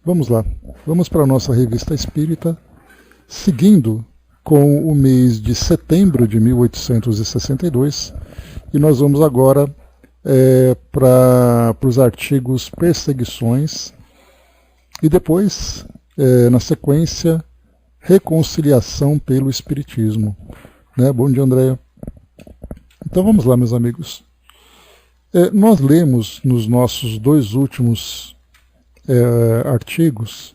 Vamos lá, vamos para a nossa revista espírita, seguindo com o mês de setembro de 1862, e nós vamos agora para os artigos Perseguições, e depois, na sequência, Reconciliação pelo Espiritismo. Né? Bom dia, Andréia. Então vamos lá, meus amigos. Nós lemos nos nossos dois últimos artigos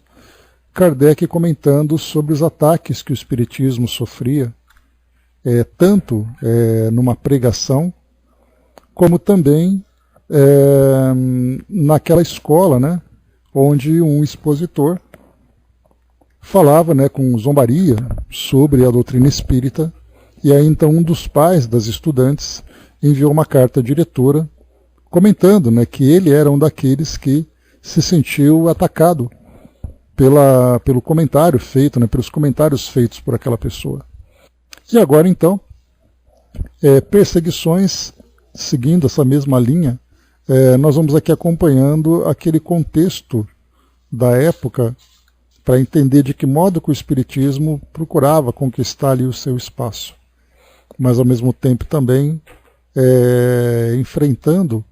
Kardec comentando sobre os ataques que o Espiritismo sofria, tanto numa pregação, como também naquela escola, né, onde um expositor falava, né, com zombaria sobre a doutrina espírita, e aí então um dos pais das estudantes enviou uma carta à diretora comentando, né, que ele era um daqueles que se sentiu atacado pelo comentário feito, né, pelos comentários feitos por aquela pessoa. E agora então, Perseguições, seguindo essa mesma linha, nós vamos aqui acompanhando aquele contexto da época para entender de que modo que o Espiritismo procurava conquistar ali o seu espaço, mas ao mesmo tempo também enfrentando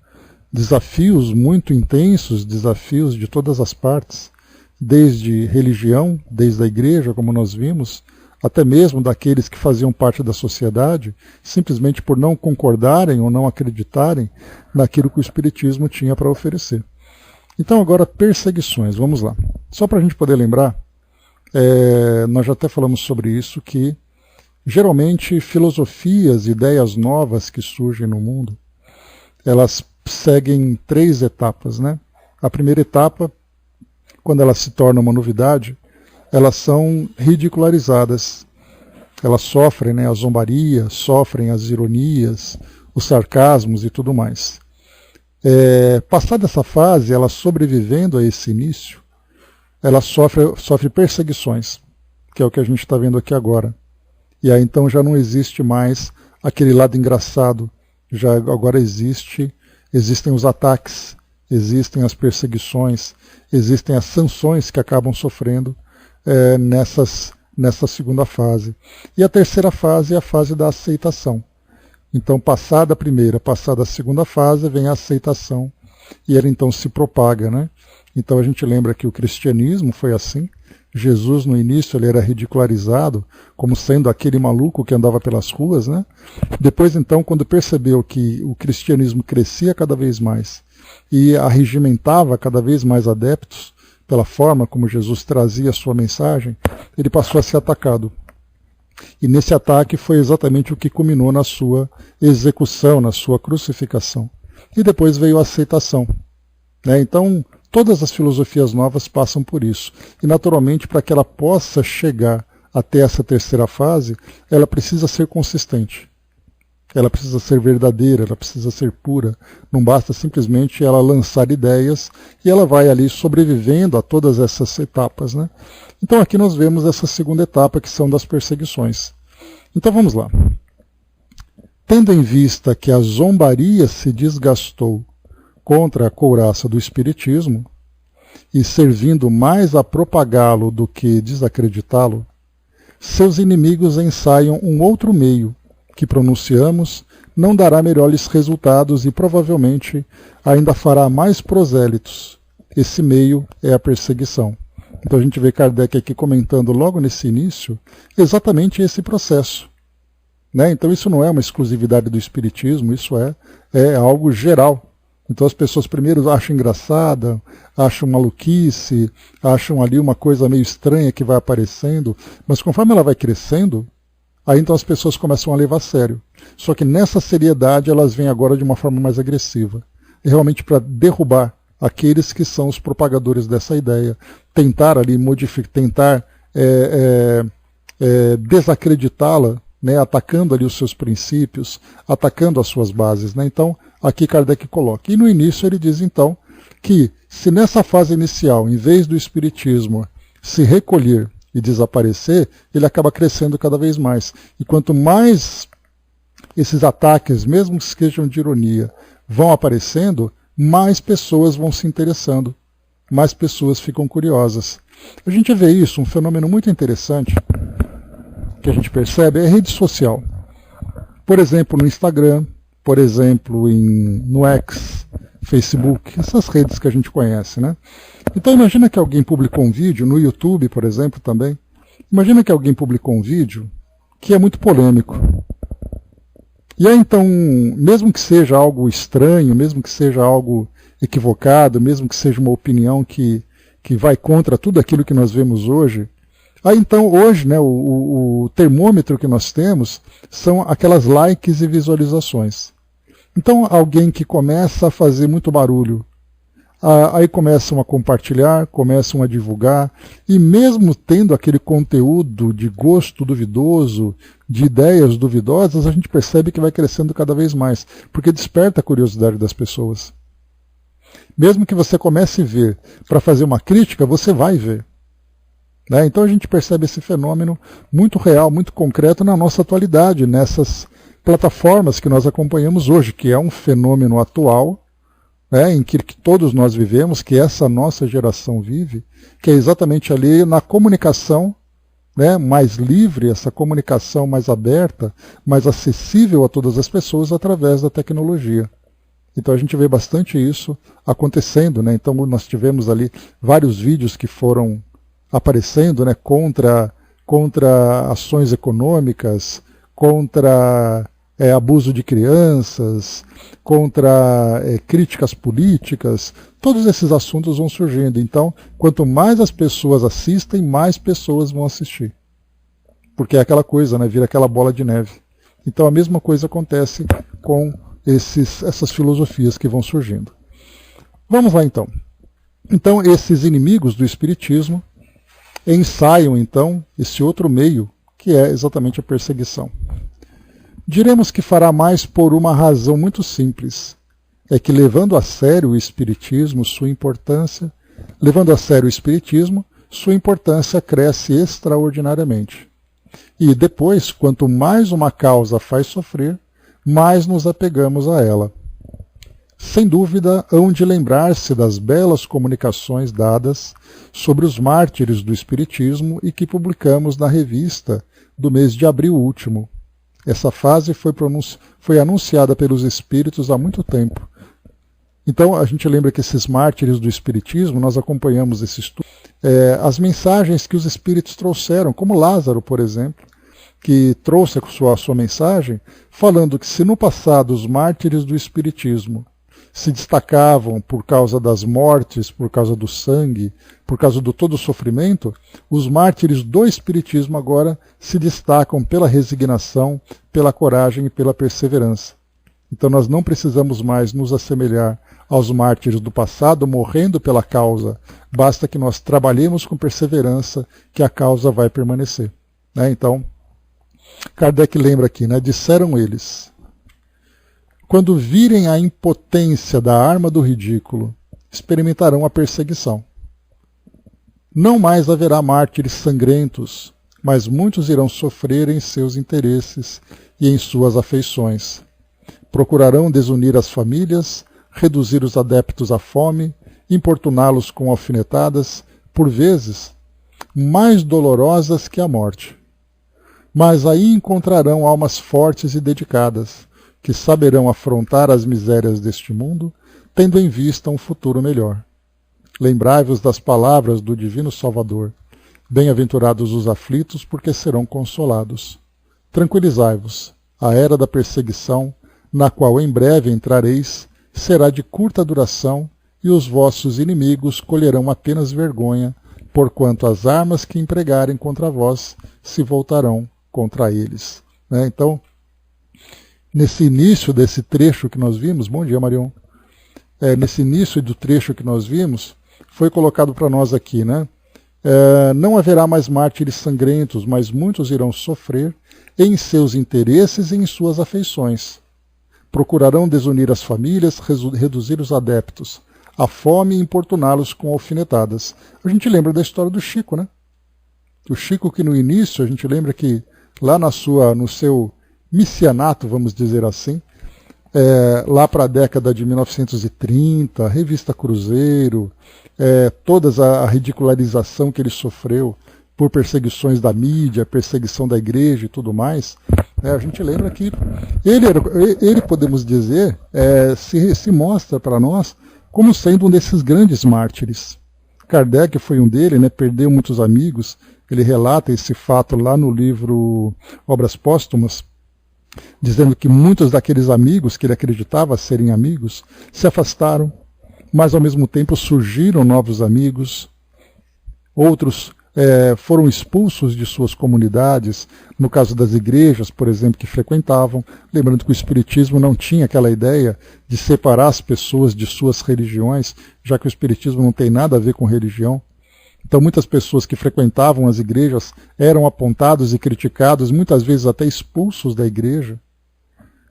desafios muito intensos, desafios de todas as partes, desde religião, desde a igreja, como nós vimos, até mesmo daqueles que faziam parte da sociedade, simplesmente por não concordarem ou não acreditarem naquilo que o Espiritismo tinha para oferecer. Então agora, perseguições, vamos lá. Só para a gente poder lembrar, nós já até falamos sobre isso, que geralmente filosofias, ideias novas que surgem no mundo, elas seguem 3 etapas, né? A primeira etapa, quando elas se tornam uma novidade, elas são ridicularizadas. Elas sofrem, né, a zombaria, sofrem as ironias, os sarcasmos e tudo mais. Passada essa fase, ela sobrevivendo a esse início, ela sofre perseguições, que é o que a gente está vendo aqui agora. E aí então já não existe mais aquele lado engraçado, já agora existem os ataques, existem as perseguições, existem as sanções que acabam sofrendo nessa segunda fase. E a terceira fase é a fase da aceitação. Então, passada a primeira, passada a segunda fase, vem a aceitação, e ela então se propaga, né? Então a gente lembra que o cristianismo foi assim. Jesus, no início, ele era ridicularizado como sendo aquele maluco que andava pelas ruas, né? Depois, então, quando percebeu que o cristianismo crescia cada vez mais e arregimentava cada vez mais adeptos, pela forma como Jesus trazia a sua mensagem, ele passou a ser atacado. E nesse ataque foi exatamente o que culminou na sua execução, na sua crucificação. E depois veio a aceitação, né? Então, todas as filosofias novas passam por isso. E, naturalmente, para que ela possa chegar até essa terceira fase, ela precisa ser consistente. Ela precisa ser verdadeira, ela precisa ser pura. Não basta simplesmente ela lançar ideias e ela vai ali sobrevivendo a todas essas etapas, né? Então aqui nós vemos essa segunda etapa, que são das perseguições. Então vamos lá. Tendo em vista que a zombaria se desgastou contra a couraça do Espiritismo, e servindo mais a propagá-lo do que desacreditá-lo, seus inimigos ensaiam um outro meio, que pronunciamos, não dará melhores resultados e provavelmente ainda fará mais prosélitos. Esse meio é a perseguição. Então a gente vê Kardec aqui comentando logo nesse início exatamente esse processo, né? Então isso não é uma exclusividade do Espiritismo, isso é algo geral. Então as pessoas primeiro acham engraçada, acham maluquice, acham ali uma coisa meio estranha que vai aparecendo, mas conforme ela vai crescendo, aí então as pessoas começam a levar a sério. Só que nessa seriedade elas vêm agora de uma forma mais agressiva. É realmente para derrubar aqueles que são os propagadores dessa ideia, tentar ali modificar, tentar desacreditá-la, né, atacando ali os seus princípios, atacando as suas bases, né? Então, aqui Kardec coloca. E no início ele diz então que se nessa fase inicial, em vez do Espiritismo se recolher e desaparecer, ele acaba crescendo cada vez mais. E quanto mais esses ataques, mesmo que sejam de ironia, vão aparecendo, mais pessoas vão se interessando. mais pessoas ficam curiosas. A gente vê isso, um fenômeno muito interessante que a gente percebe é a rede social. Por exemplo, no Instagram, por exemplo, no X, Facebook, essas redes que a gente conhece, né? Então imagina que alguém publicou um vídeo, no YouTube, por exemplo, também. Imagina que alguém publicou um vídeo que é muito polêmico. E aí então, mesmo que seja algo estranho, mesmo que seja algo equivocado, mesmo que seja uma opinião que vai contra tudo aquilo que nós vemos hoje, aí então hoje, né, o termômetro que nós temos são aquelas likes e visualizações. Então alguém que começa a fazer muito barulho, aí começam a compartilhar, começam a divulgar, e mesmo tendo aquele conteúdo de gosto duvidoso, de ideias duvidosas, a gente percebe que vai crescendo cada vez mais, porque desperta a curiosidade das pessoas. Mesmo que você comece a ver para fazer uma crítica, você vai ver. Né? Então a gente percebe esse fenômeno muito real, muito concreto na nossa atualidade, nessas plataformas que nós acompanhamos hoje, que é um fenômeno atual, em que todos nós vivemos, que essa nossa geração vive, que é exatamente ali na comunicação, mais livre, essa comunicação mais aberta, mais acessível a todas as pessoas através da tecnologia. Então a gente vê bastante isso acontecendo, né? Então nós tivemos ali vários vídeos que foram aparecendo, né, contra ações econômicas, contra abuso de crianças, contra críticas políticas, todos esses assuntos vão surgindo. Então, quanto mais as pessoas assistem, mais pessoas vão assistir. Porque é aquela coisa, né, vira aquela bola de neve. Então a mesma coisa acontece com essas filosofias que vão surgindo. Vamos lá então. Então esses inimigos do Espiritismo ensaiam então esse outro meio, que é exatamente a perseguição. Diremos que fará mais por uma razão muito simples, é que levando a sério o Espiritismo, sua importância cresce extraordinariamente. E depois, quanto mais uma causa faz sofrer, mais nos apegamos a ela. Sem dúvida, hão de lembrar-se das belas comunicações dadas sobre os mártires do Espiritismo e que publicamos na revista do mês de abril último. Essa fase foi anunciada pelos Espíritos há muito tempo. Então, a gente lembra que esses mártires do Espiritismo, nós acompanhamos esse estudo, as mensagens que os Espíritos trouxeram, como Lázaro, por exemplo, que trouxe a sua mensagem, falando que se no passado os mártires do Espiritismo se destacavam por causa das mortes, por causa do sangue, por causa do todo o sofrimento, os mártires do Espiritismo agora se destacam pela resignação, pela coragem e pela perseverança. Então nós não precisamos mais nos assemelhar aos mártires do passado, morrendo pela causa. Basta que nós trabalhemos com perseverança, que a causa vai permanecer. Então, Kardec lembra aqui, disseram eles: quando virem a impotência da arma do ridículo, experimentarão a perseguição. Não mais haverá mártires sangrentos, mas muitos irão sofrer em seus interesses e em suas afeições. Procurarão desunir as famílias, reduzir os adeptos à fome, importuná-los com alfinetadas, por vezes, mais dolorosas que a morte. Mas aí encontrarão almas fortes e dedicadas, que saberão afrontar as misérias deste mundo, tendo em vista um futuro melhor. Lembrai-vos das palavras do Divino Salvador: bem-aventurados os aflitos, porque serão consolados. Tranquilizai-vos, a era da perseguição, na qual em breve entrareis, será de curta duração, e os vossos inimigos colherão apenas vergonha, porquanto as armas que empregarem contra vós se voltarão contra eles. Então, nesse início desse trecho que nós vimos, bom dia, Marion, nesse início do trecho que nós vimos, foi colocado para nós aqui, não haverá mais mártires sangrentos, mas muitos irão sofrer em seus interesses e em suas afeições. Procurarão desunir as famílias, reduzir os adeptos à fome e importuná-los com alfinetadas. A gente lembra da história do Chico, O Chico, que no início, a gente lembra que lá no seu missianato, vamos dizer assim, lá para a década de 1930, revista Cruzeiro, toda a ridicularização que ele sofreu por perseguições da mídia, perseguição da igreja e tudo mais, a gente lembra que ele podemos dizer, se mostra para nós como sendo um desses grandes mártires. Kardec foi um dele, né, perdeu muitos amigos, ele relata esse fato lá no livro Obras Póstumas, dizendo que muitos daqueles amigos que ele acreditava serem amigos se afastaram, mas ao mesmo tempo surgiram novos amigos, outros foram expulsos de suas comunidades, no caso das igrejas, por exemplo, que frequentavam, lembrando que o Espiritismo não tinha aquela ideia de separar as pessoas de suas religiões, já que o Espiritismo não tem nada a ver com religião. Então muitas pessoas que frequentavam as igrejas eram apontados e criticados, muitas vezes até expulsos da igreja.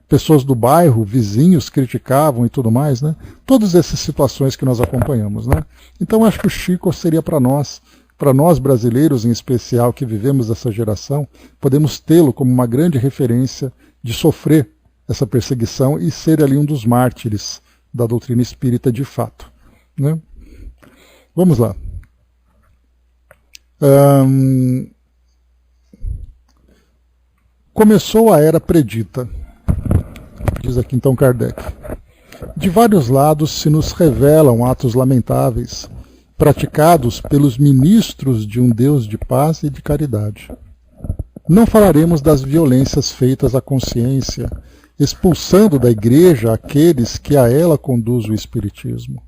Pessoas do bairro, vizinhos, criticavam e tudo mais, né? Todas essas situações que nós acompanhamos, né? Então acho que o Chico seria para nós brasileiros em especial que vivemos essa geração, podemos tê-lo como uma grande referência de sofrer essa perseguição e ser ali um dos mártires da doutrina espírita de fato, né? Vamos lá. Começou a era predita, diz aqui então Kardec. De vários lados se nos revelam atos lamentáveis, praticados pelos ministros de um Deus de paz e de caridade. Não falaremos das violências feitas à consciência, expulsando da igreja aqueles que a ela conduz o Espiritismo.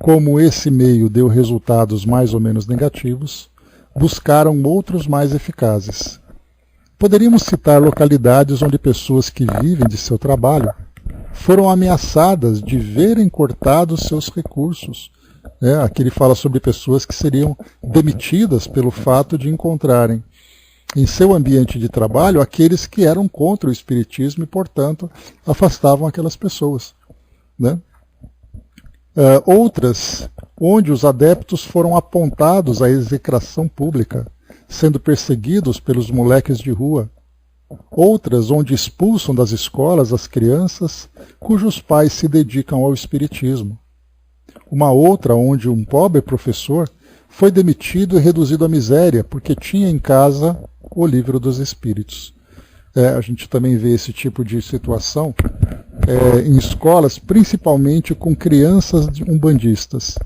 Como esse meio deu resultados mais ou menos negativos, buscaram outros mais eficazes. Poderíamos citar localidades onde pessoas que vivem de seu trabalho foram ameaçadas de verem cortados seus recursos. Aqui ele fala sobre pessoas que seriam demitidas pelo fato de encontrarem em seu ambiente de trabalho aqueles que eram contra o Espiritismo e, portanto, afastavam aquelas pessoas, né? Outras, onde os adeptos foram apontados à execração pública, sendo perseguidos pelos moleques de rua. Outras, onde expulsam das escolas as crianças cujos pais se dedicam ao Espiritismo. Uma outra, onde um pobre professor foi demitido e reduzido à miséria, porque tinha em casa o Livro dos Espíritos. A gente também vê esse tipo de situação em escolas, principalmente com crianças umbandistas.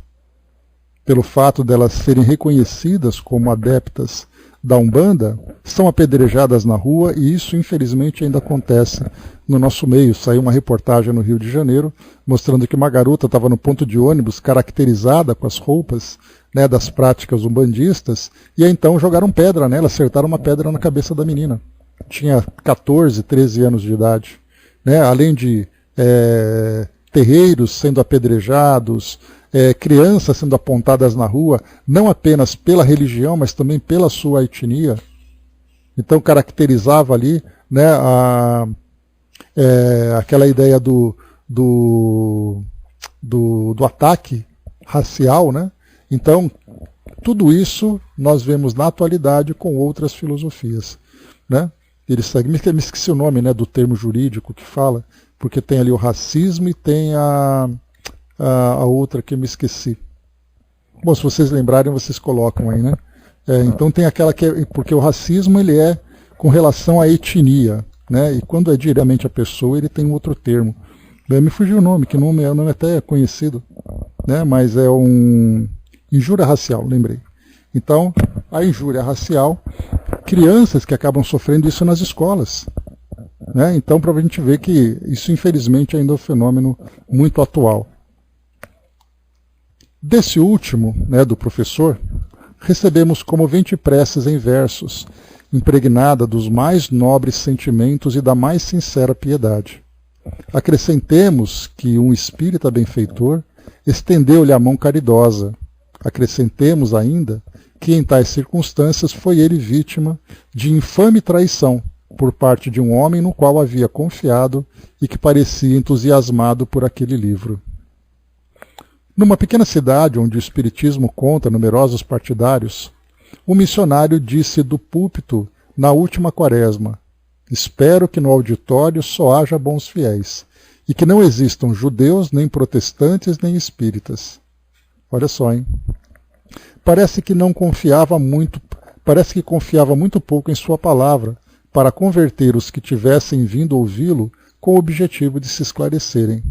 Pelo fato delas serem reconhecidas como adeptas da Umbanda, são apedrejadas na rua, e isso infelizmente ainda acontece no nosso meio. Saiu uma reportagem no Rio de Janeiro mostrando que uma garota estava no ponto de ônibus caracterizada com as roupas, né, das práticas umbandistas, e aí então jogaram pedra nela, acertaram uma pedra na cabeça da menina. Tinha 14, 13 anos de idade, né? Além de terreiros sendo apedrejados, crianças sendo apontadas na rua, não apenas pela religião, mas também pela sua etnia. Então caracterizava ali, né, aquela ideia do ataque racial, né? Então, tudo isso nós vemos na atualidade com outras filosofias, né? Ele segue, me esqueci o nome, né, do termo jurídico que fala, porque tem ali o racismo e tem a outra que eu me esqueci. Bom, se vocês lembrarem, vocês colocam aí, né? Então tem aquela que porque o racismo ele é com relação à etnia, né? E quando é diretamente a pessoa, ele tem um outro termo. Me fugiu o nome, que o nome é até conhecido, né? Mas é injúria racial, lembrei. Então, a injúria racial, crianças que acabam sofrendo isso nas escolas, né? Então, para a gente ver que isso, infelizmente, ainda é um fenômeno muito atual. Desse último, né, do professor, recebemos comovente preces em versos, impregnada dos mais nobres sentimentos e da mais sincera piedade. Acrescentemos que um espírita benfeitor estendeu-lhe a mão caridosa. Acrescentemos ainda que em tais circunstâncias foi ele vítima de infame traição por parte de um homem no qual havia confiado e que parecia entusiasmado por aquele livro. Numa pequena cidade onde o Espiritismo conta numerosos partidários, um missionário disse do púlpito na última quaresma: espero que no auditório só haja bons fiéis, e que não existam judeus, nem protestantes, nem espíritas. Olha só, hein? Parece que confiava muito pouco em sua palavra, para converter os que tivessem vindo ouvi-lo com o objetivo de se esclarecerem.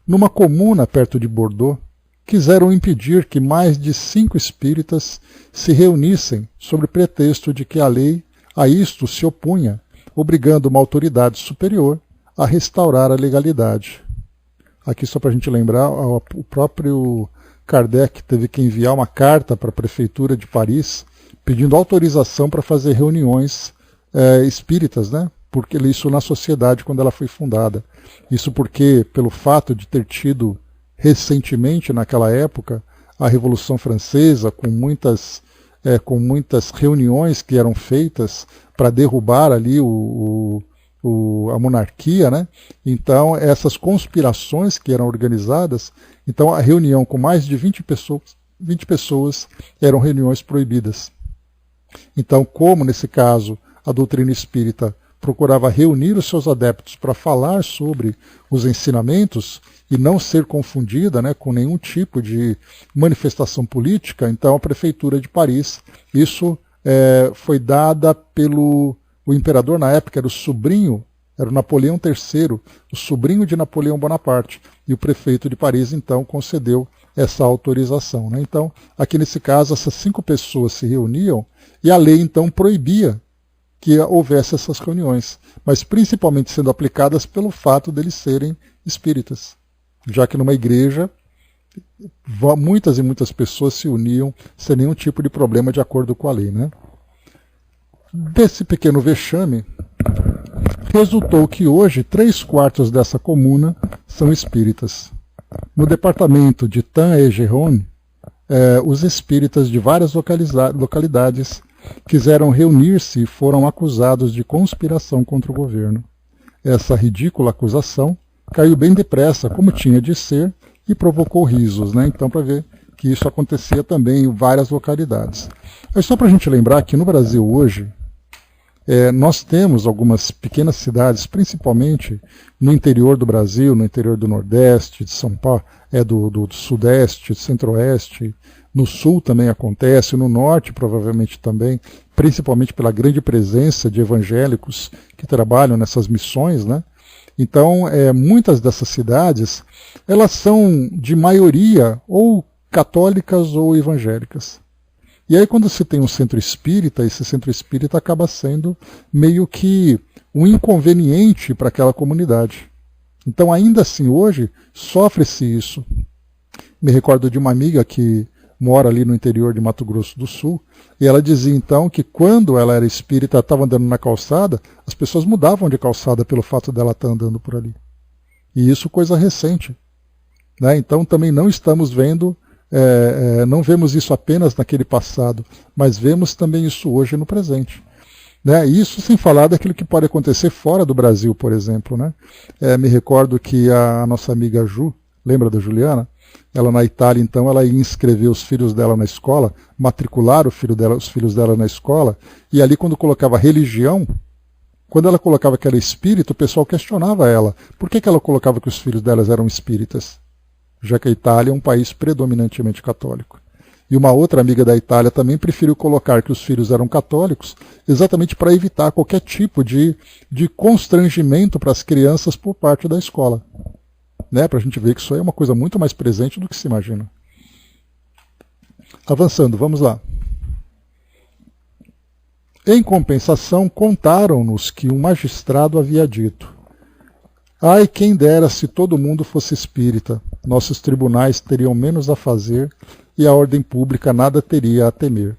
Numa comuna perto de Bordeaux, quiseram impedir que mais de 5 espíritas se reunissem sob pretexto de que a lei a isto se opunha, obrigando uma autoridade superior a restaurar a legalidade. Aqui só para a gente lembrar, o próprio Kardec teve que enviar uma carta para a prefeitura de Paris pedindo autorização para fazer reuniões espíritas, né? Porque isso na sociedade quando ela foi fundada. Isso porque, pelo fato de ter tido recentemente, naquela época, a Revolução Francesa, com muitas reuniões que eram feitas para derrubar ali a monarquia, né? Então, essas conspirações que eram organizadas, então a reunião com mais de 20 pessoas eram reuniões proibidas. Então, como nesse caso a doutrina espírita procurava reunir os seus adeptos para falar sobre os ensinamentos e não ser confundida, né, com nenhum tipo de manifestação política, então a prefeitura de Paris, isso foi dada pelo o imperador na época, era o sobrinho, era o Napoleão III, o sobrinho de Napoleão Bonaparte, e o prefeito de Paris então concedeu essa autorização, né? Então, aqui nesse caso, essas 5 pessoas se reuniam e a lei então proibia que houvesse essas reuniões, mas principalmente sendo aplicadas pelo fato deles serem espíritas, já que numa igreja muitas e muitas pessoas se uniam sem nenhum tipo de problema de acordo com a lei, né? Desse pequeno vexame, resultou que hoje 3/4 dessa comuna são espíritas. No departamento de Tan-et-Garonne, os espíritas de várias localidades quiseram reunir-se e foram acusados de conspiração contra o governo. Essa ridícula acusação caiu bem depressa, como tinha de ser, e provocou risos, né? Então, para ver que isso acontecia também em várias localidades. Mas só para a gente lembrar que no Brasil hoje, nós temos algumas pequenas cidades, principalmente no interior do Brasil, no interior do Nordeste, de São Paulo, do Sudeste, Centro-Oeste, no Sul também acontece, no Norte provavelmente também, principalmente pela grande presença de evangélicos que trabalham nessas missões, né? Então, muitas dessas cidades, elas são de maioria ou católicas ou evangélicas. E aí quando se tem um centro espírita, esse centro espírita acaba sendo meio que um inconveniente para aquela comunidade. Então ainda assim hoje sofre-se isso. Me recordo de uma amiga que mora ali no interior de Mato Grosso do Sul, e ela dizia então que quando ela era espírita, estava andando na calçada, as pessoas mudavam de calçada pelo fato dela estar andando por ali. E isso coisa recente, né? Então também não estamos vendo, não vemos isso apenas naquele passado, mas vemos também isso hoje no presente. Né? Isso sem falar daquilo que pode acontecer fora do Brasil, por exemplo. Né? Me recordo que a nossa amiga Ju, lembra da Juliana? Ela na Itália, então, ela ia inscrever os filhos dela na escola, matricular os filhos dela na escola, e ali quando colocava religião, quando ela colocava que era espírita, o pessoal questionava ela. Por que ela colocava que os filhos delas eram espíritas? Já que a Itália é um país predominantemente católico. E uma outra amiga da Itália também preferiu colocar que os filhos eram católicos, exatamente para evitar qualquer tipo de constrangimento para as crianças por parte da escola. Né? Para a gente ver que isso aí é uma coisa muito mais presente do que se imagina. Avançando, vamos lá. Em compensação, contaram-nos que um magistrado havia dito: ai, quem dera se todo mundo fosse espírita, nossos tribunais teriam menos a fazer e a ordem pública nada teria a temer.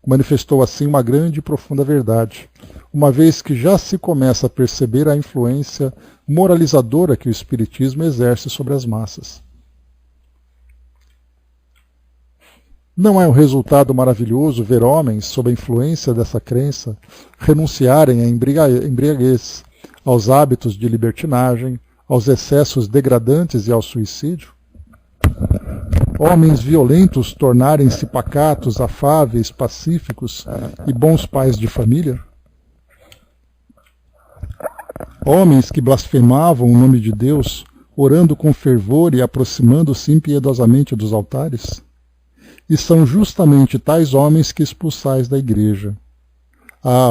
Manifestou assim uma grande e profunda verdade, uma vez que já se começa a perceber a influência moralizadora que o espiritismo exerce sobre as massas. Não é um resultado maravilhoso ver homens, sob a influência dessa crença, renunciarem à embriaguez, aos hábitos de libertinagem, aos excessos degradantes e ao suicídio? Homens violentos tornarem-se pacatos, afáveis, pacíficos e bons pais de família? homens que blasfemavam o nome de Deus, orando com fervor e aproximando-se impiedosamente dos altares? E são justamente tais homens que expulsais da igreja.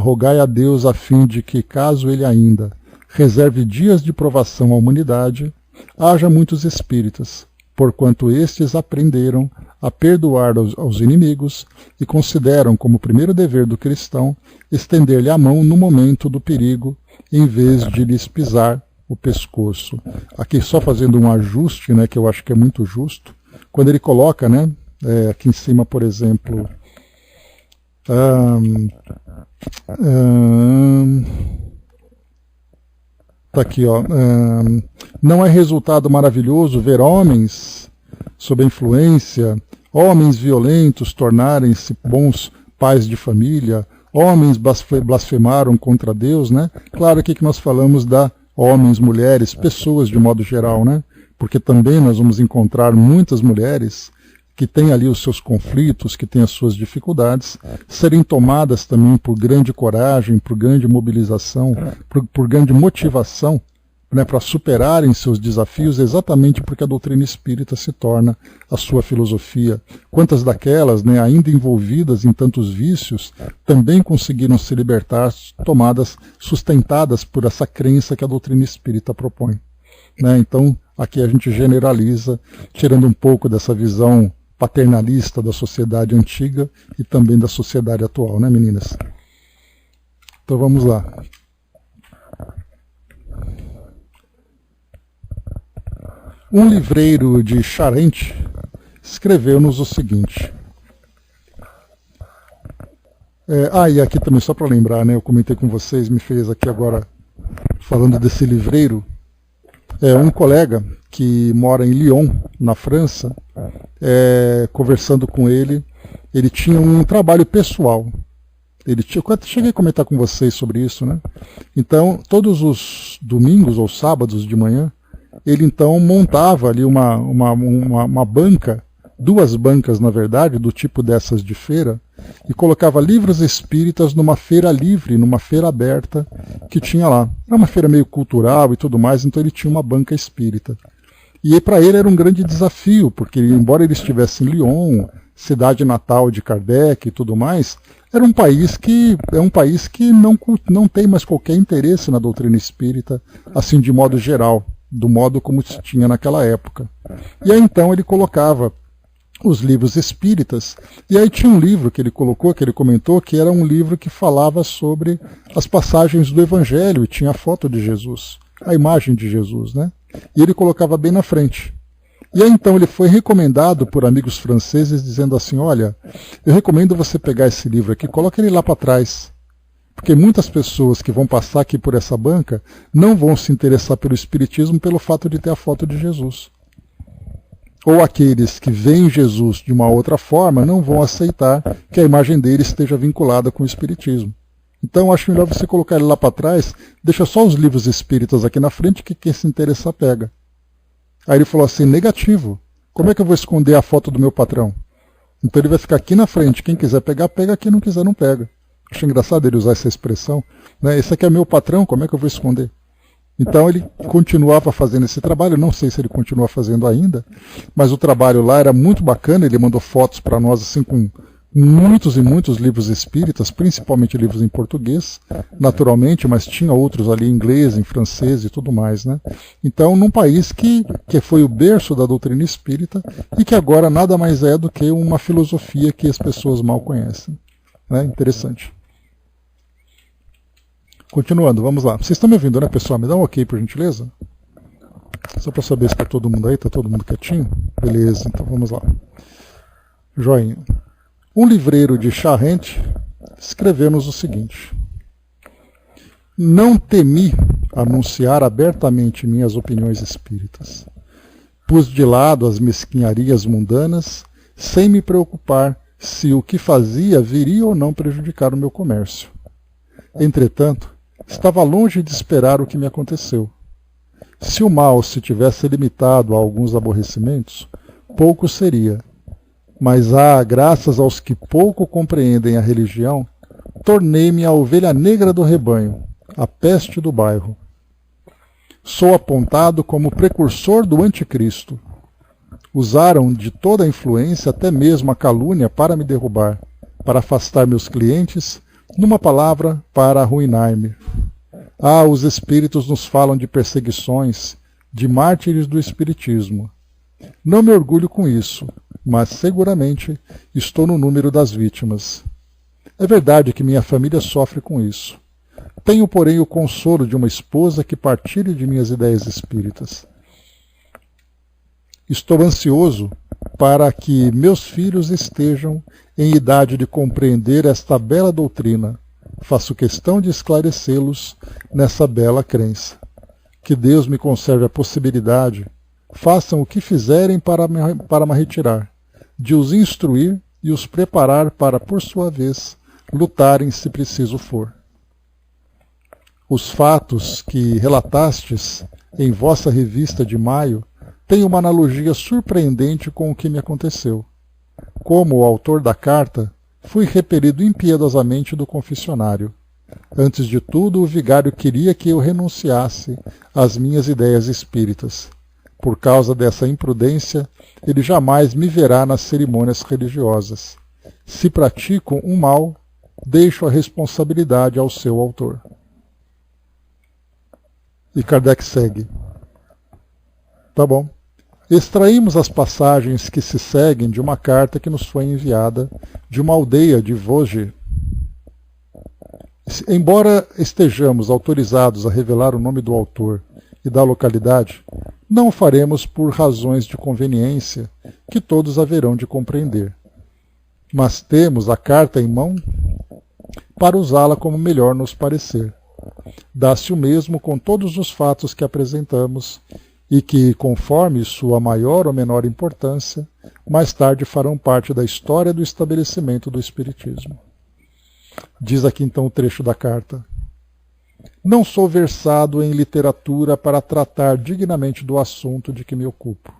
Rogai a Deus a fim de que, caso ele ainda reserve dias de provação à humanidade, haja muitos espíritas, porquanto estes aprenderam a perdoar aos inimigos e consideram como primeiro dever do cristão estender-lhe a mão no momento do perigo, em vez de lhes pisar o pescoço. Aqui só fazendo um ajuste, né, que eu acho que é muito justo, quando ele coloca, né, aqui em cima, por exemplo, tá aqui, ó, não é resultado maravilhoso ver homens sob a influência, homens violentos tornarem-se bons pais de família, homens blasfemaram contra Deus, né? Claro aqui que nós falamos da homens, mulheres, pessoas de modo geral, né? Porque também nós vamos encontrar muitas mulheres que têm ali os seus conflitos, que têm as suas dificuldades, serem tomadas também por grande coragem, por grande mobilização, por grande motivação, né, para superarem seus desafios, exatamente porque a doutrina espírita se torna a sua filosofia. Quantas daquelas, né, ainda envolvidas em tantos vícios, também conseguiram se libertar, sustentadas por essa crença que a doutrina espírita propõe, né? Então, aqui a gente generaliza, tirando um pouco dessa visão paternalista da sociedade antiga e também da sociedade atual, né, meninas? Então vamos lá. Um livreiro de Charente escreveu-nos o seguinte. E aqui também, só para lembrar, né, eu comentei com vocês, me fez aqui agora, falando desse livreiro, um colega que mora em Lyon, na França, conversando com ele tinha um trabalho pessoal. Eu cheguei a comentar com vocês sobre isso, né? Então, todos os domingos ou sábados de manhã, ele então montava ali uma banca, duas bancas na verdade, do tipo dessas de feira, e colocava livros espíritas numa feira livre, numa feira aberta que tinha lá. Era uma feira meio cultural e tudo mais, então ele tinha uma banca espírita. E para ele era um grande desafio, porque embora ele estivesse em Lyon, cidade natal de Kardec e tudo mais, era um país que não tem mais qualquer interesse na doutrina espírita, assim de modo geral, do modo como se tinha naquela época. E aí então ele colocava os livros espíritas, e aí tinha um livro que ele colocou, que ele comentou, que era um livro que falava sobre as passagens do Evangelho, e tinha a foto de Jesus, a imagem de Jesus, né? E ele colocava bem na frente. E aí então ele foi recomendado por amigos franceses, dizendo assim, olha, eu recomendo você pegar esse livro aqui, coloca ele lá para trás, porque muitas pessoas que vão passar aqui por essa banca não vão se interessar pelo Espiritismo pelo fato de ter a foto de Jesus. Ou aqueles que veem Jesus de uma outra forma não vão aceitar que a imagem dele esteja vinculada com o Espiritismo. Então eu acho melhor você colocar ele lá para trás, deixa só os livros espíritas aqui na frente, que quem se interessar pega. Aí ele falou assim, negativo, como é que eu vou esconder a foto do meu patrão? Então ele vai ficar aqui na frente, quem quiser pegar, pega, quem não quiser, não pega. Acho engraçado ele usar essa expressão, né? Esse aqui é meu patrão, como é que eu vou esconder? Então ele continuava fazendo esse trabalho, não sei se ele continua fazendo ainda, mas o trabalho lá era muito bacana, ele mandou fotos para nós assim com muitos e muitos livros espíritas, principalmente livros em português, naturalmente, mas tinha outros ali em inglês, em francês e tudo mais, né? Então, num país que foi o berço da doutrina espírita e que agora nada mais é do que uma filosofia que as pessoas mal conhecem, né? Interessante. Continuando, vamos lá. Vocês estão me ouvindo, né, pessoal? Me dá um ok, por gentileza? Só para saber se está todo mundo aí, está todo mundo quietinho? Beleza, então vamos lá. Joinha. Um livreiro de Charente escreveu-nos o seguinte. Não temi anunciar abertamente minhas opiniões espíritas. Pus de lado as mesquinharias mundanas, sem me preocupar se o que fazia viria ou não prejudicar o meu comércio. Entretanto, estava longe de esperar o que me aconteceu. Se o mal se tivesse limitado a alguns aborrecimentos, pouco seria. Mas graças aos que pouco compreendem a religião, tornei-me a ovelha negra do rebanho, a peste do bairro. Sou apontado como precursor do anticristo. Usaram de toda a influência, até mesmo a calúnia, para me derrubar, para afastar meus clientes, numa palavra, para arruinar-me. Ah, os espíritos nos falam de perseguições, de mártires do espiritismo. Não me orgulho com isso, mas seguramente estou no número das vítimas. É verdade que minha família sofre com isso. Tenho, porém, o consolo de uma esposa que partilha de minhas ideias espíritas. Estou ansioso para que meus filhos estejam em idade de compreender esta bela doutrina. Faço questão de esclarecê-los nessa bela crença. Que Deus me conserve a possibilidade, façam o que fizerem para me retirar, de os instruir e os preparar para, por sua vez, lutarem se preciso for. Os fatos que relatastes em vossa revista de maio têm uma analogia surpreendente com o que me aconteceu. Como o autor da carta, fui repelido impiedosamente do confessionário. Antes de tudo, o vigário queria que eu renunciasse às minhas ideias espíritas. Por causa dessa imprudência, ele jamais me verá nas cerimônias religiosas. Se pratico um mal, deixo a responsabilidade ao seu autor. E Kardec segue. Tá bom. Extraímos as passagens que se seguem de uma carta que nos foi enviada de uma aldeia de Vosges. Embora estejamos autorizados a revelar o nome do autor e da localidade, não o faremos por razões de conveniência que todos haverão de compreender. Mas temos a carta em mão para usá-la como melhor nos parecer. Dá-se o mesmo com todos os fatos que apresentamos e que, conforme sua maior ou menor importância, mais tarde farão parte da história do estabelecimento do Espiritismo. Diz aqui então o trecho da carta. Não sou versado em literatura para tratar dignamente do assunto de que me ocupo.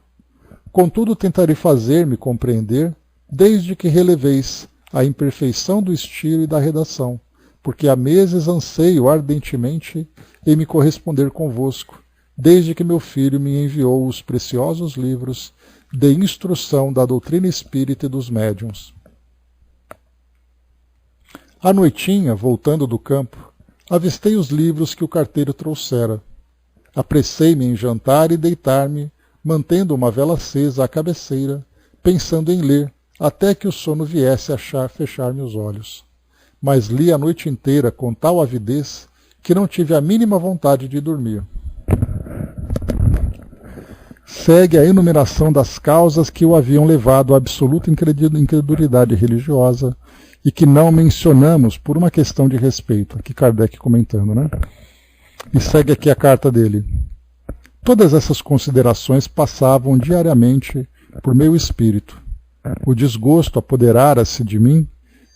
Contudo, tentarei fazer-me compreender, desde que releveis a imperfeição do estilo e da redação, porque há meses anseio ardentemente em me corresponder convosco, desde que meu filho me enviou os preciosos livros de instrução da doutrina espírita e dos médiuns. À noitinha, voltando do campo, avistei os livros que o carteiro trouxera. Apressei-me em jantar e deitar-me, mantendo uma vela acesa à cabeceira, pensando em ler, até que o sono viesse a fechar-me os olhos. Mas li a noite inteira com tal avidez que não tive a mínima vontade de dormir. Segue a enumeração das causas que o haviam levado à absoluta incredulidade religiosa e que não mencionamos por uma questão de respeito. Aqui Kardec comentando, né? E segue aqui a carta dele. Todas essas considerações passavam diariamente por meu espírito. O desgosto apoderara-se de mim.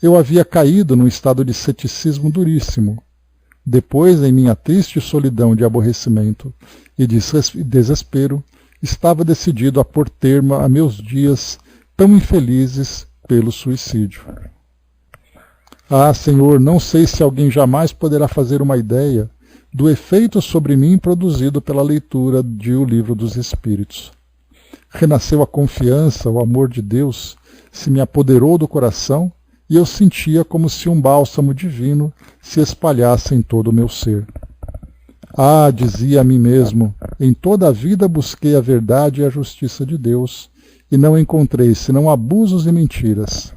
Eu havia caído num estado de ceticismo duríssimo. Depois, em minha triste solidão de aborrecimento e de desespero, estava decidido a pôr termo a meus dias tão infelizes pelo suicídio. Ah, Senhor, não sei se alguém jamais poderá fazer uma ideia do efeito sobre mim produzido pela leitura de O Livro dos Espíritos. Renasceu a confiança, o amor de Deus se me apoderou do coração e eu sentia como se um bálsamo divino se espalhasse em todo o meu ser. Ah, dizia a mim mesmo, em toda a vida busquei a verdade e a justiça de Deus, e não encontrei senão abusos e mentiras.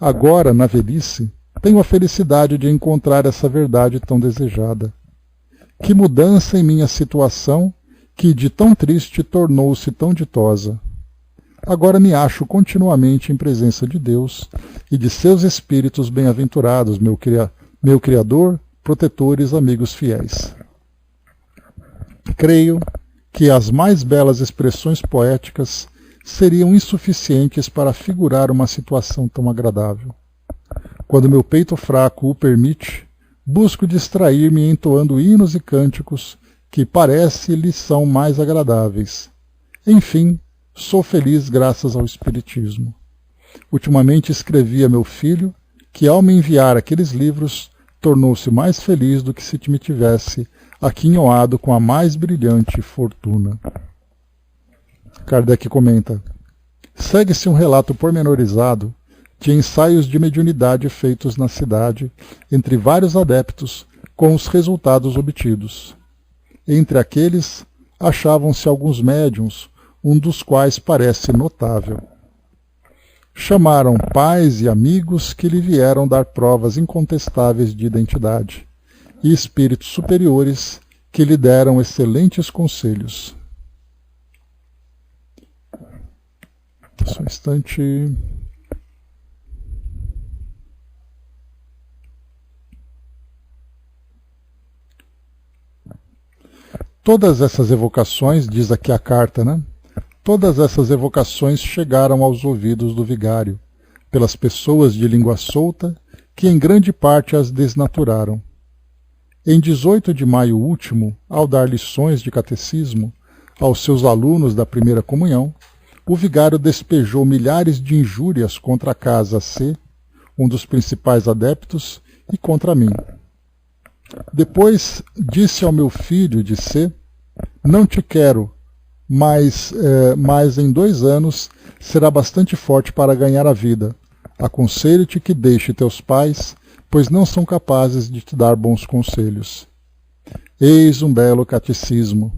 Agora, na velhice, tenho a felicidade de encontrar essa verdade tão desejada. Que mudança em minha situação, que de tão triste tornou-se tão ditosa. Agora me acho continuamente em presença de Deus e de seus espíritos bem-aventurados, meu Criador, protetores, amigos fiéis. Creio que as mais belas expressões poéticas seriam insuficientes para figurar uma situação tão agradável. Quando meu peito fraco o permite, busco distrair-me entoando hinos e cânticos que parece-lhe são mais agradáveis. Enfim, sou feliz graças ao Espiritismo. Ultimamente escrevi a meu filho que, ao me enviar aqueles livros, tornou-se mais feliz do que se me tivesse aquinhoado com a mais brilhante fortuna. Kardec comenta: segue-se um relato pormenorizado de ensaios de mediunidade feitos na cidade entre vários adeptos com os resultados obtidos. Entre aqueles achavam-se alguns médiuns, um dos quais parece notável. Chamaram pais e amigos que lhe vieram dar provas incontestáveis de identidade, e espíritos superiores que lhe deram excelentes conselhos. Só um instante. Todas essas evocações, diz aqui a carta, né? Todas essas evocações chegaram aos ouvidos do vigário, pelas pessoas de língua solta, que em grande parte as desnaturaram. Em 18 de maio último, ao dar lições de catecismo aos seus alunos da primeira comunhão, o vigário despejou milhares de injúrias contra a casa C, um dos principais adeptos, e contra mim. Depois disse ao meu filho de C: não te quero, mas em 2 anos será bastante forte para ganhar a vida. Aconselho-te que deixe teus pais, pois não são capazes de te dar bons conselhos. Eis um belo catecismo.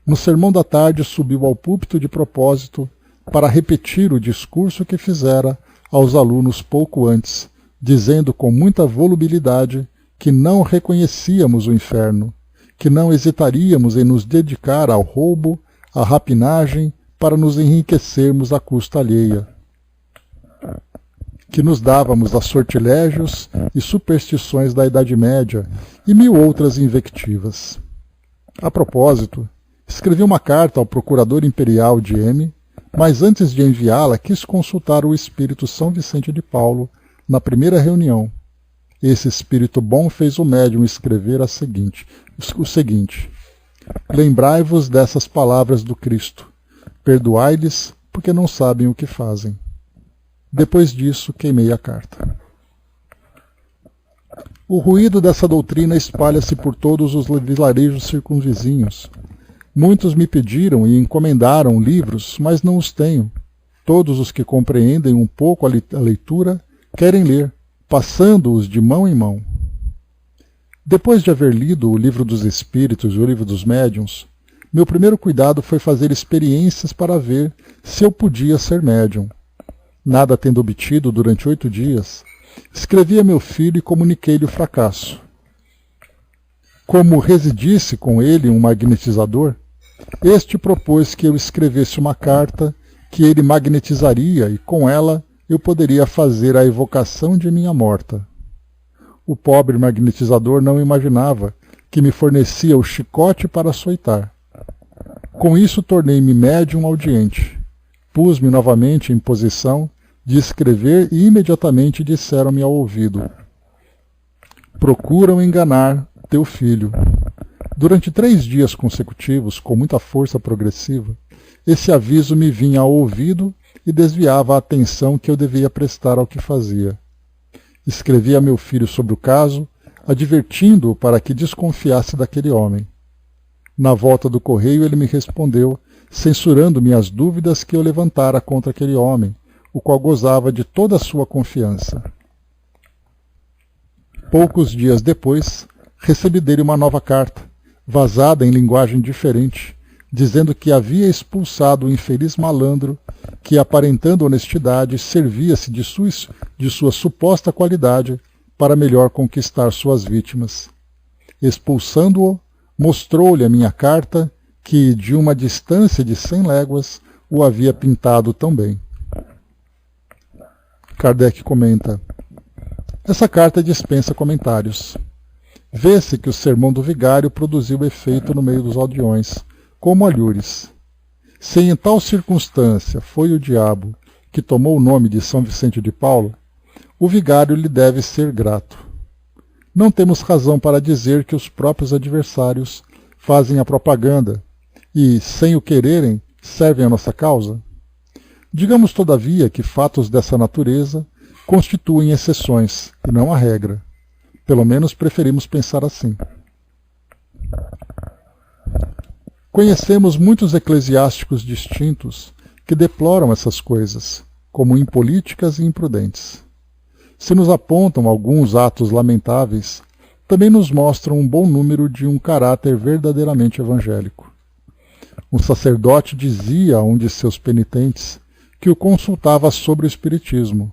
No sermão da tarde subiu ao púlpito de propósito para repetir o discurso que fizera aos alunos pouco antes, dizendo com muita volubilidade que não reconhecíamos o inferno, que não hesitaríamos em nos dedicar ao roubo, à rapinagem, para nos enriquecermos à custa alheia, que nos dávamos a sortilégios e superstições da Idade Média e 1000 outras invectivas. A propósito, escrevi uma carta ao procurador imperial de M, mas antes de enviá-la quis consultar o espírito São Vicente de Paulo na primeira reunião. Esse espírito bom fez o médium escrever o seguinte: lembrai-vos dessas palavras do Cristo, perdoai-lhes porque não sabem o que fazem. Depois disso, queimei a carta. O ruído dessa doutrina espalha-se por todos os vilarejos circunvizinhos. Muitos me pediram e encomendaram livros, mas não os tenho. Todos os que compreendem um pouco a leitura querem ler, passando-os de mão em mão. Depois de haver lido o Livro dos Espíritos e o Livro dos Médiuns, meu primeiro cuidado foi fazer experiências para ver se eu podia ser médium. Nada tendo obtido durante 8 dias, escrevi a meu filho e comuniquei-lhe o fracasso. Como residisse com ele um magnetizador, este propôs que eu escrevesse uma carta que ele magnetizaria e com ela eu poderia fazer a evocação de minha morta. O pobre magnetizador não imaginava que me fornecia o chicote para açoitar. Com isso tornei-me médium audiente. Pus-me novamente em posição de escrever e imediatamente disseram-me ao ouvido: procuram enganar teu filho. Durante 3 dias consecutivos, com muita força progressiva, esse aviso me vinha ao ouvido e desviava a atenção que eu devia prestar ao que fazia. Escrevi a meu filho sobre o caso, advertindo-o para que desconfiasse daquele homem. Na volta do correio ele me respondeu, censurando-me as dúvidas que eu levantara contra aquele homem, o qual gozava de toda a sua confiança. Poucos dias depois, recebi dele uma nova carta, vazada em linguagem diferente, dizendo que havia expulsado o infeliz malandro que, aparentando honestidade, servia-se de sua suposta qualidade para melhor conquistar suas vítimas. Expulsando-o, mostrou-lhe a minha carta, que, de uma distância de 100 léguas, o havia pintado tão bem. Kardec comenta: essa carta dispensa comentários. Vê-se que o sermão do vigário produziu efeito no meio dos aldeões, como alhures. Se em tal circunstância foi o diabo que tomou o nome de São Vicente de Paulo, o vigário lhe deve ser grato. Não temos razão para dizer que os próprios adversários fazem a propaganda e, sem o quererem, servem a nossa causa? Digamos, todavia, que fatos dessa natureza constituem exceções, e não a regra. Pelo menos preferimos pensar assim. Conhecemos muitos eclesiásticos distintos que deploram essas coisas, como impolíticas e imprudentes. Se nos apontam alguns atos lamentáveis, também nos mostram um bom número de um caráter verdadeiramente evangélico. Um sacerdote dizia a um de seus penitentes que o consultava sobre o espiritismo: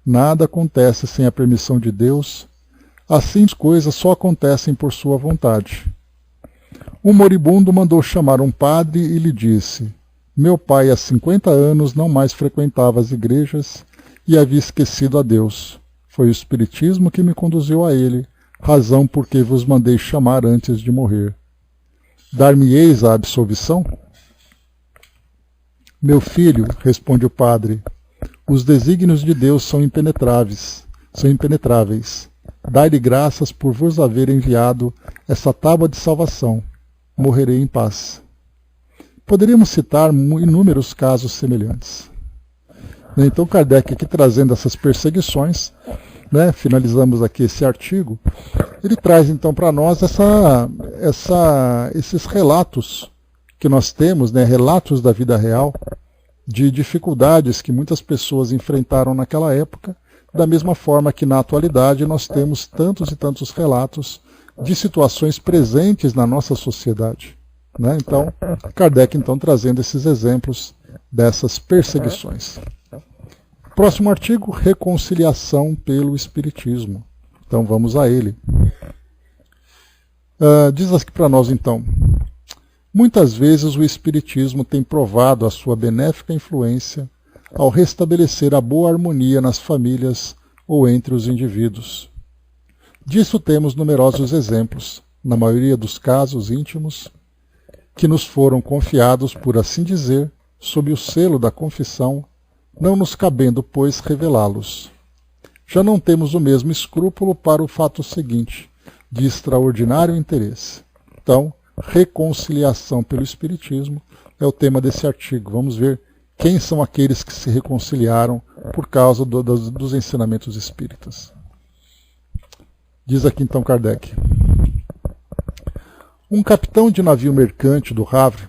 nada acontece sem a permissão de Deus, assim as coisas só acontecem por sua vontade. Um moribundo mandou chamar um padre e lhe disse: meu pai há 50 anos não mais frequentava as igrejas e havia esquecido a Deus. Foi o espiritismo que me conduziu a ele, razão por que vos mandei chamar antes de morrer. Dar-me-eis a absolvição? Meu filho, responde o padre, os desígnios de Deus são impenetráveis. Dai-lhe graças por vos haver enviado essa tábua de salvação. Morrerei em paz. Poderíamos citar inúmeros casos semelhantes. Então Kardec, aqui trazendo essas perseguições, finalizamos aqui esse artigo, ele traz então para nós esses relatos que nós temos, relatos da vida real, de dificuldades que muitas pessoas enfrentaram naquela época, da mesma forma que na atualidade nós temos tantos e tantos relatos de situações presentes na nossa sociedade. Então, Kardec trazendo esses exemplos dessas perseguições. Próximo artigo, reconciliação pelo Espiritismo. Então vamos a ele. Diz aqui para nós então: muitas vezes o Espiritismo tem provado a sua benéfica influência ao restabelecer a boa harmonia nas famílias ou entre os indivíduos. Disso temos numerosos exemplos, na maioria dos casos íntimos, que nos foram confiados, por assim dizer, sob o selo da confissão, não nos cabendo, pois, revelá-los. Já não temos o mesmo escrúpulo para o fato seguinte, de extraordinário interesse. Então, reconciliação pelo Espiritismo é o tema desse artigo. Vamos ver quem são aqueles que se reconciliaram por causa dos ensinamentos espíritas. Diz aqui então Kardec: um capitão de navio mercante do Havre,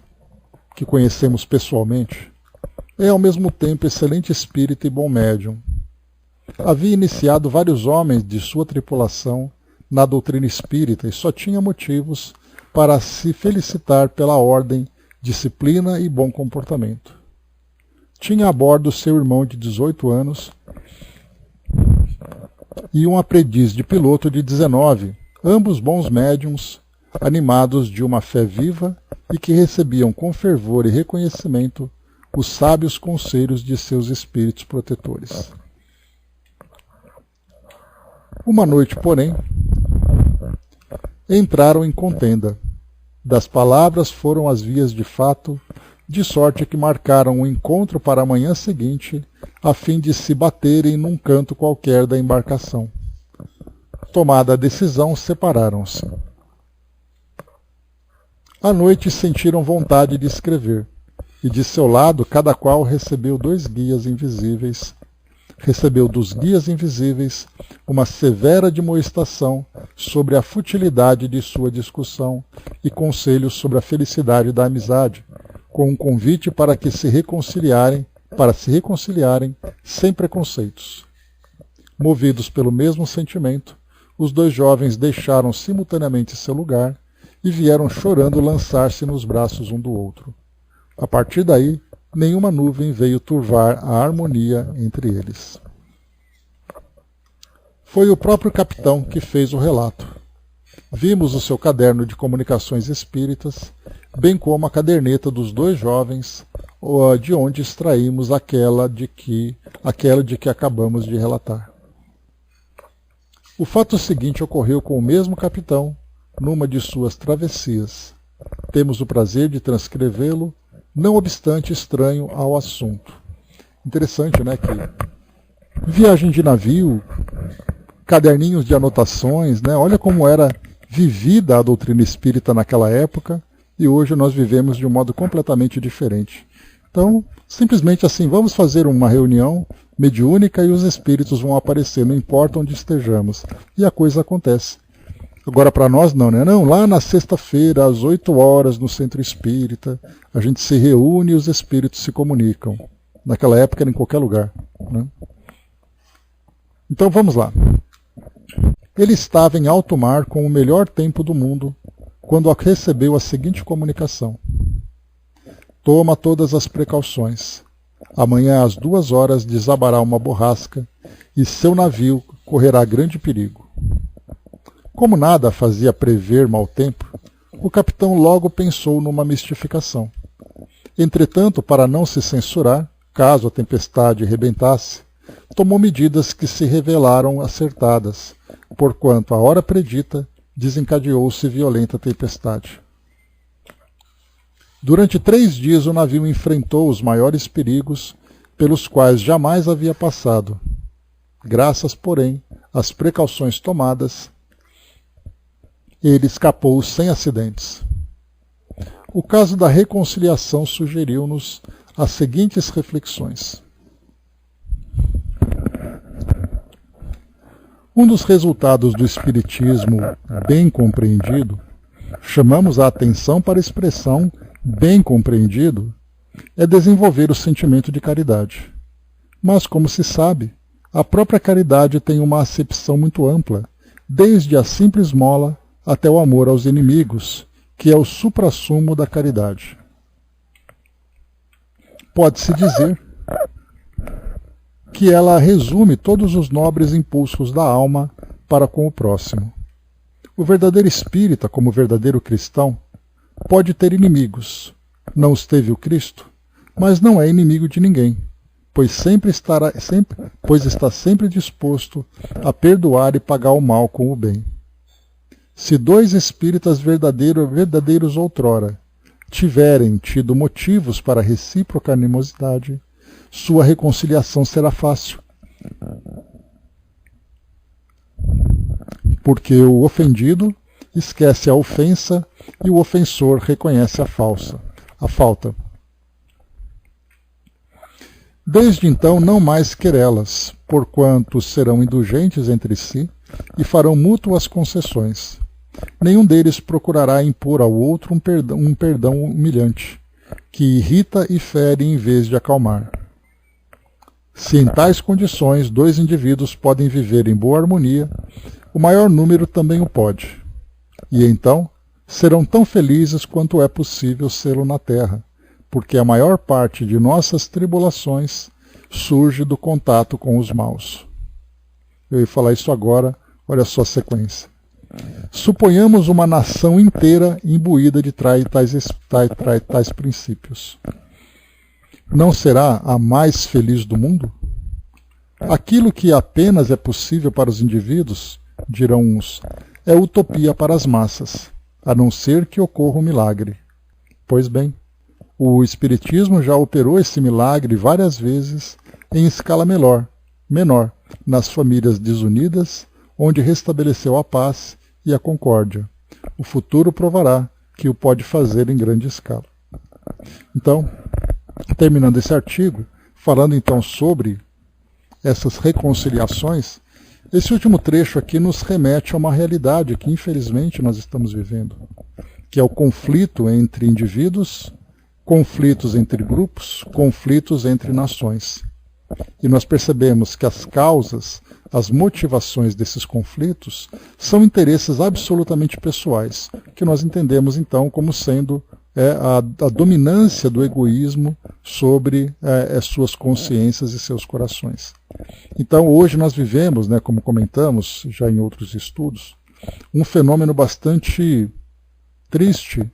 que conhecemos pessoalmente, é ao mesmo tempo excelente espírito e bom médium. Havia iniciado vários homens de sua tripulação na doutrina espírita e só tinha motivos para se felicitar pela ordem, disciplina e bom comportamento. Tinha a bordo seu irmão de 18 anos e um aprendiz de piloto de 19, ambos bons médiums, animados de uma fé viva e que recebiam com fervor e reconhecimento os sábios conselhos de seus espíritos protetores. Uma noite, porém, entraram em contenda. Das palavras foram as vias de fato, de sorte que marcaram um encontro para a manhã seguinte, a fim de se baterem num canto qualquer da embarcação. Tomada a decisão, separaram-se. À noite sentiram vontade de escrever, e de seu lado cada qual recebeu dos guias invisíveis uma severa admoestação sobre a futilidade de sua discussão e conselhos sobre a felicidade da amizade, com um convite para se reconciliarem sem preconceitos. Movidos pelo mesmo sentimento, os dois jovens deixaram simultaneamente seu lugar e vieram chorando lançar-se nos braços um do outro. A partir daí, nenhuma nuvem veio turvar a harmonia entre eles. Foi o próprio capitão que fez o relato. Vimos o seu caderno de comunicações espíritas, bem como a caderneta dos dois jovens, de onde extraímos aquela de que acabamos de relatar. O fato seguinte ocorreu com o mesmo capitão, numa de suas travessias. Temos o prazer de transcrevê-lo, não obstante estranho ao assunto. Interessante, que viagem de navio, caderninhos de anotações, olha como era vivida a doutrina espírita naquela época, e hoje nós vivemos de um modo completamente diferente. Então, simplesmente assim, vamos fazer uma reunião mediúnica e os espíritos vão aparecer, não importa onde estejamos. E a coisa acontece. Agora para nós não, né? Não, lá na sexta-feira, às 8 horas, no Centro Espírita, a gente se reúne e os espíritos se comunicam. Naquela época era em qualquer lugar, né? Então vamos lá. Ele estava em alto mar com o melhor tempo do mundo, quando recebeu a seguinte comunicação: toma todas as precauções. Amanhã às 2 horas desabará uma borrasca e seu navio correrá grande perigo. Como nada fazia prever mau tempo, o capitão logo pensou numa mistificação. Entretanto, para não se censurar, caso a tempestade rebentasse, tomou medidas que se revelaram acertadas, porquanto, à hora predita, desencadeou-se violenta tempestade. Durante 3 dias o navio enfrentou os maiores perigos pelos quais jamais havia passado. Graças, porém, às precauções tomadas, ele escapou sem acidentes. O caso da reconciliação sugeriu-nos as seguintes reflexões. Um dos resultados do espiritismo bem compreendido, chamamos a atenção para a expressão bem compreendido, é desenvolver o sentimento de caridade. Mas, como se sabe, a própria caridade tem uma acepção muito ampla, desde a simples esmola até o amor aos inimigos, que é o suprassumo da caridade. Pode-se dizer que ela resume todos os nobres impulsos da alma para com o próximo. O verdadeiro espírita, como verdadeiro cristão, pode ter inimigos. Não os teve o Cristo, mas não é inimigo de ninguém, pois está sempre disposto a perdoar e pagar o mal com o bem. Se 2 espíritas verdadeiros outrora tiverem tido motivos para recíproca animosidade, sua reconciliação será fácil, porque o ofendido esquece a ofensa e o ofensor reconhece a falta. Desde então não mais querelas, porquanto serão indulgentes entre si e farão mútuas concessões. Nenhum deles procurará impor ao outro um perdão humilhante, que irrita e fere em vez de acalmar. Se em tais condições 2 indivíduos podem viver em boa harmonia, o maior número também o pode. E então serão tão felizes quanto é possível sê-lo na terra, porque a maior parte de nossas tribulações surge do contato com os maus. Eu ia falar isso agora, olha só a sequência. Suponhamos uma nação inteira imbuída de tais princípios. Não será a mais feliz do mundo? Aquilo que apenas é possível para os indivíduos, dirão uns, é utopia para as massas, a não ser que ocorra um milagre. Pois bem, o Espiritismo já operou esse milagre várias vezes em escala menor, nas famílias desunidas, onde restabeleceu a paz e a concórdia. O futuro provará que o pode fazer em grande escala. Então, terminando esse artigo, falando então sobre essas reconciliações, esse último trecho aqui nos remete a uma realidade que infelizmente nós estamos vivendo, que é o conflito entre indivíduos, conflitos entre grupos, conflitos entre nações. E nós percebemos que as causas, as motivações desses conflitos são interesses absolutamente pessoais, que nós entendemos então como sendo a dominância do egoísmo sobre suas consciências e seus corações. Então hoje nós vivemos, como comentamos já em outros estudos, um fenômeno bastante triste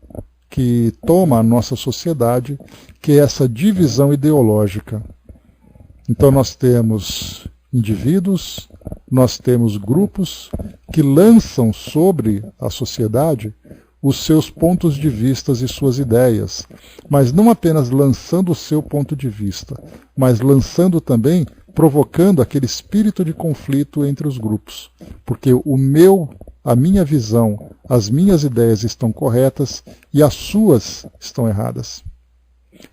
que toma a nossa sociedade, que é essa divisão ideológica. Então nós temos indivíduos, nós temos grupos que lançam sobre a sociedade os seus pontos de vista e suas ideias, mas não apenas lançando o seu ponto de vista, mas lançando também, provocando aquele espírito de conflito entre os grupos, porque a minha visão, as minhas ideias estão corretas e as suas estão erradas.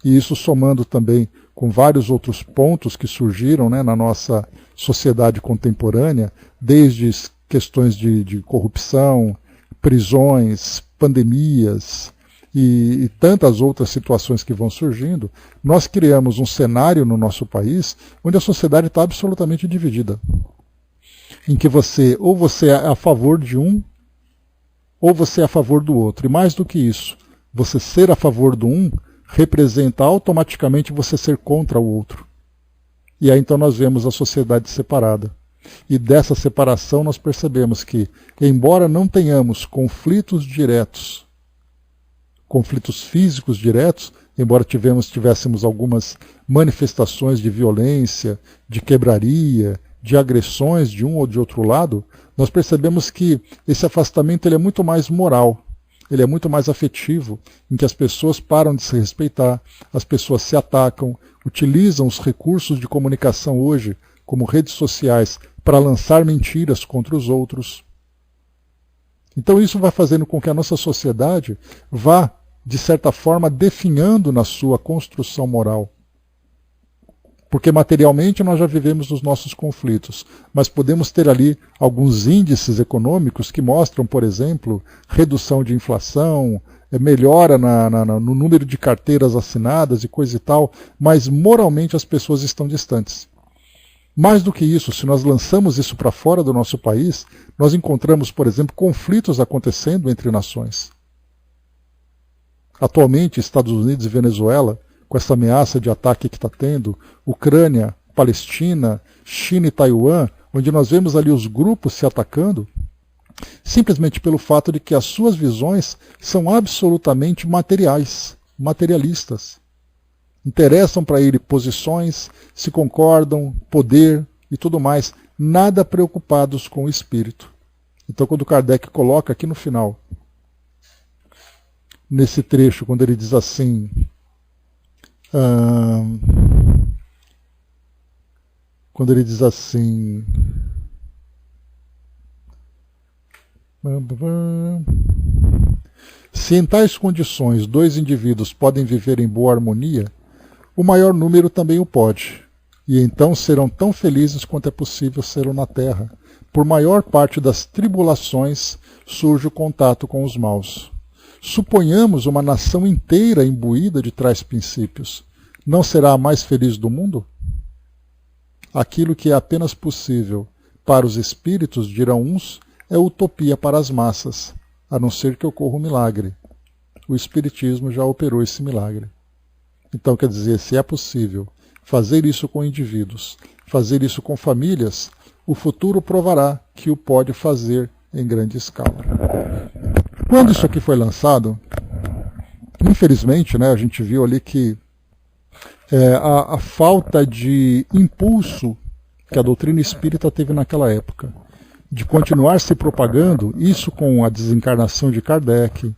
E isso somando também com vários outros pontos que surgiram na nossa sociedade contemporânea, desde questões de corrupção, prisões, pandemias e tantas outras situações que vão surgindo, nós criamos um cenário no nosso país onde a sociedade está absolutamente dividida. Em que ou você é a favor de um, ou você é a favor do outro. E mais do que isso, você ser a favor do um representa automaticamente você ser contra o outro. E aí então nós vemos a sociedade separada. E dessa separação nós percebemos que, embora não tenhamos conflitos diretos, conflitos físicos diretos, embora tivéssemos algumas manifestações de violência, de quebraria, de agressões de um ou de outro lado, nós percebemos que esse afastamento ele é muito mais moral, ele é muito mais afetivo, em que as pessoas param de se respeitar, as pessoas se atacam, utilizam os recursos de comunicação hoje, como redes sociais, para lançar mentiras contra os outros. Então isso vai fazendo com que a nossa sociedade vá, de certa forma, definhando na sua construção moral. Porque materialmente nós já vivemos os nossos conflitos, mas podemos ter ali alguns índices econômicos que mostram, por exemplo, redução de inflação, melhora no número de carteiras assinadas e coisa e tal, mas moralmente as pessoas estão distantes. Mais do que isso, se nós lançamos isso para fora do nosso país, nós encontramos, por exemplo, conflitos acontecendo entre nações. Atualmente, Estados Unidos e Venezuela, com essa ameaça de ataque que está tendo, Ucrânia, Palestina, China e Taiwan, onde nós vemos ali os grupos se atacando, simplesmente pelo fato de que as suas visões são absolutamente materialistas. Interessam para ele posições, se concordam, poder e tudo mais, nada preocupados com o espírito. Então quando Kardec coloca aqui no final, nesse trecho, quando ele diz assim, se em tais condições dois indivíduos podem viver em boa harmonia, o maior número também o pode, e então serão tão felizes quanto é possível ser na terra. Por maior parte das tribulações surge o contato com os maus. Suponhamos uma nação inteira imbuída de tais princípios. Não será a mais feliz do mundo? Aquilo que é apenas possível para os espíritos, dirão uns, é utopia para as massas, a não ser que ocorra um milagre. O espiritismo já operou esse milagre. Então, quer dizer, se é possível fazer isso com indivíduos, fazer isso com famílias, o futuro provará que o pode fazer em grande escala. Quando isso aqui foi lançado, infelizmente, a gente viu ali que a falta de impulso que a doutrina espírita teve naquela época, de continuar se propagando, isso com a desencarnação de Kardec,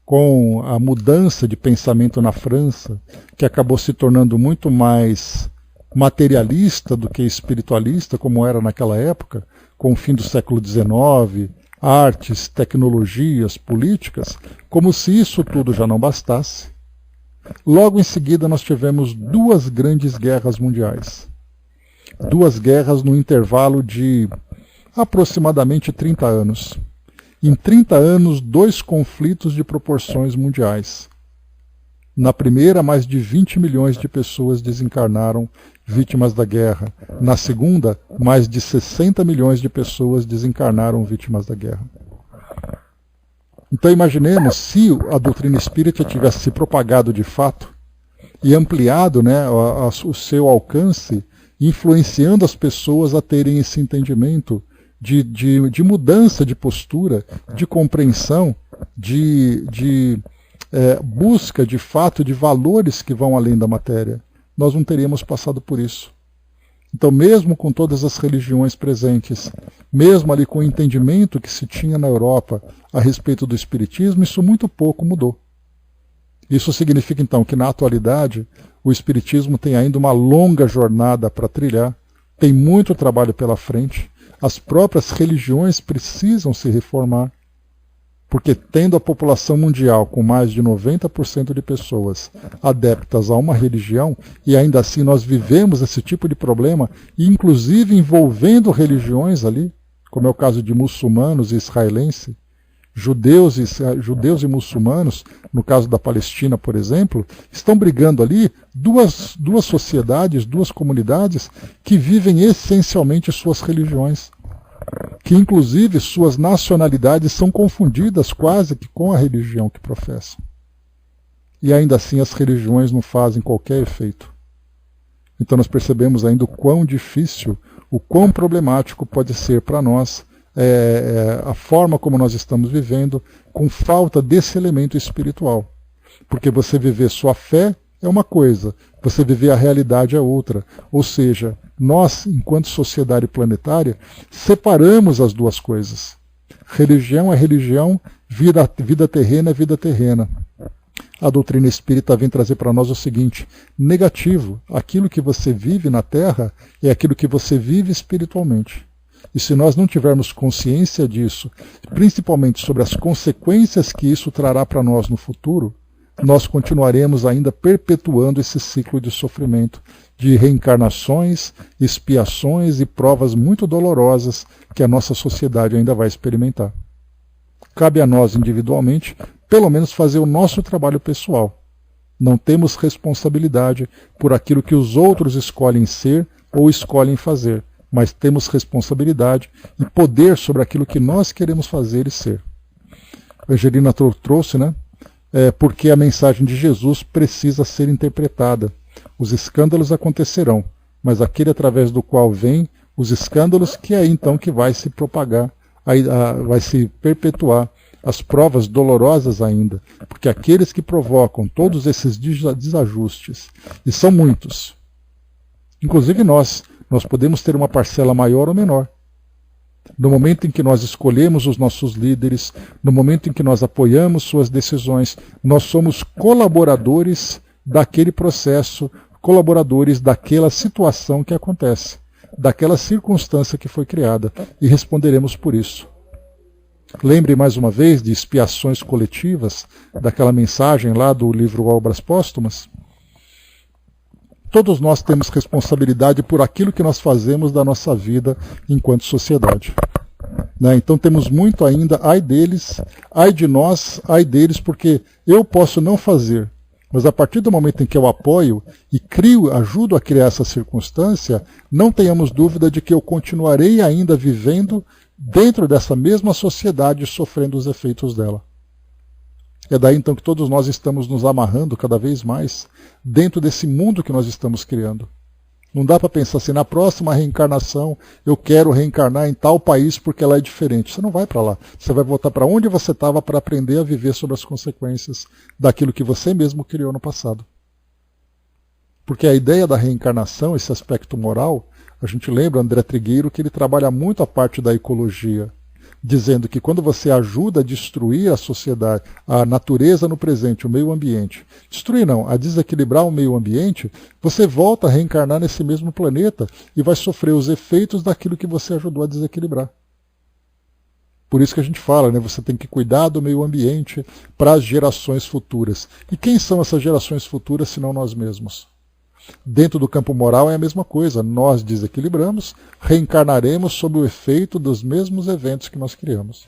com a mudança de pensamento na França, que acabou se tornando muito mais materialista do que espiritualista, como era naquela época, com o fim do século XIX, artes, tecnologias, políticas, como se isso tudo já não bastasse. Logo em seguida nós tivemos duas grandes guerras mundiais. Duas guerras no intervalo de aproximadamente 30 anos. Em 30 anos, 2 conflitos de proporções mundiais. Na primeira, mais de 20 milhões de pessoas desencarnaram vítimas da guerra. Na segunda, mais de 60 milhões de pessoas desencarnaram vítimas da guerra. Então imaginemos se a doutrina espírita tivesse se propagado de fato e ampliado o seu alcance, influenciando as pessoas a terem esse entendimento de mudança de postura, de compreensão, de busca de fato de valores que vão além da matéria. Nós não teríamos passado por isso. Então, mesmo com todas as religiões presentes, mesmo ali com o entendimento que se tinha na Europa a respeito do espiritismo, isso muito pouco mudou. Isso significa, então, que na atualidade o espiritismo tem ainda uma longa jornada para trilhar, tem muito trabalho pela frente, as próprias religiões precisam se reformar, porque tendo a população mundial com mais de 90% de pessoas adeptas a uma religião, e ainda assim nós vivemos esse tipo de problema, inclusive envolvendo religiões ali, como é o caso de muçulmanos e israelenses, Judeus e muçulmanos, no caso da Palestina, por exemplo, estão brigando ali duas sociedades, duas comunidades que vivem essencialmente suas religiões, que inclusive suas nacionalidades são confundidas quase que com a religião que professam. E ainda assim as religiões não fazem qualquer efeito. Então nós percebemos ainda o quão difícil, o quão problemático pode ser para nós a forma como nós estamos vivendo com falta desse elemento espiritual. Porque você viver sua fé é uma coisa, você viver a realidade é outra. Ou seja, nós, enquanto sociedade planetária, separamos as duas coisas. Religião é religião, vida terrena é vida terrena. A doutrina espírita vem trazer para nós o seguinte: negativo, aquilo que você vive na Terra é aquilo que você vive espiritualmente. E se nós não tivermos consciência disso, principalmente sobre as consequências que isso trará para nós no futuro, nós continuaremos ainda perpetuando esse ciclo de sofrimento, de reencarnações, expiações e provas muito dolorosas que a nossa sociedade ainda vai experimentar. Cabe a nós individualmente, pelo menos, fazer o nosso trabalho pessoal. Não temos responsabilidade por aquilo que os outros escolhem ser ou escolhem fazer, mas temos responsabilidade e poder sobre aquilo que nós queremos fazer e ser. A Angelina trouxe, né? Porque a mensagem de Jesus precisa ser interpretada. Os escândalos acontecerão, mas aquele através do qual vem os escândalos, que é aí então que vai se propagar, vai se perpetuar as provas dolorosas ainda, porque aqueles que provocam todos esses desajustes, e são muitos, inclusive nós podemos ter uma parcela maior ou menor. No momento em que nós escolhemos os nossos líderes, no momento em que nós apoiamos suas decisões, nós somos colaboradores daquele processo, colaboradores daquela situação que acontece, daquela circunstância que foi criada, e responderemos por isso. Lembre mais uma vez de expiações coletivas, daquela mensagem lá do livro Obras Póstumas. Todos nós temos responsabilidade por aquilo que nós fazemos da nossa vida enquanto sociedade. Então temos muito ainda, ai deles, ai de nós, ai deles, porque eu posso não fazer, mas a partir do momento em que eu apoio e ajudo a criar essa circunstância, não tenhamos dúvida de que eu continuarei ainda vivendo dentro dessa mesma sociedade, sofrendo os efeitos dela. É daí então que todos nós estamos nos amarrando cada vez mais dentro desse mundo que nós estamos criando. Não dá para pensar assim, na próxima reencarnação eu quero reencarnar em tal país porque ela é diferente. Você não vai para lá. Você vai voltar para onde você estava para aprender a viver sobre as consequências daquilo que você mesmo criou no passado. Porque a ideia da reencarnação, esse aspecto moral, a gente lembra André Trigueiro que ele trabalha muito a parte da ecologia, dizendo que quando você ajuda a destruir a sociedade, a natureza no presente, o meio ambiente, destruir não, a desequilibrar o meio ambiente, você volta a reencarnar nesse mesmo planeta e vai sofrer os efeitos daquilo que você ajudou a desequilibrar. Por isso que a gente fala, né, você tem que cuidar do meio ambiente para as gerações futuras. E quem são essas gerações futuras senão nós mesmos? Dentro do campo moral é a mesma coisa. Nós desequilibramos, reencarnaremos sob o efeito dos mesmos eventos que nós criamos.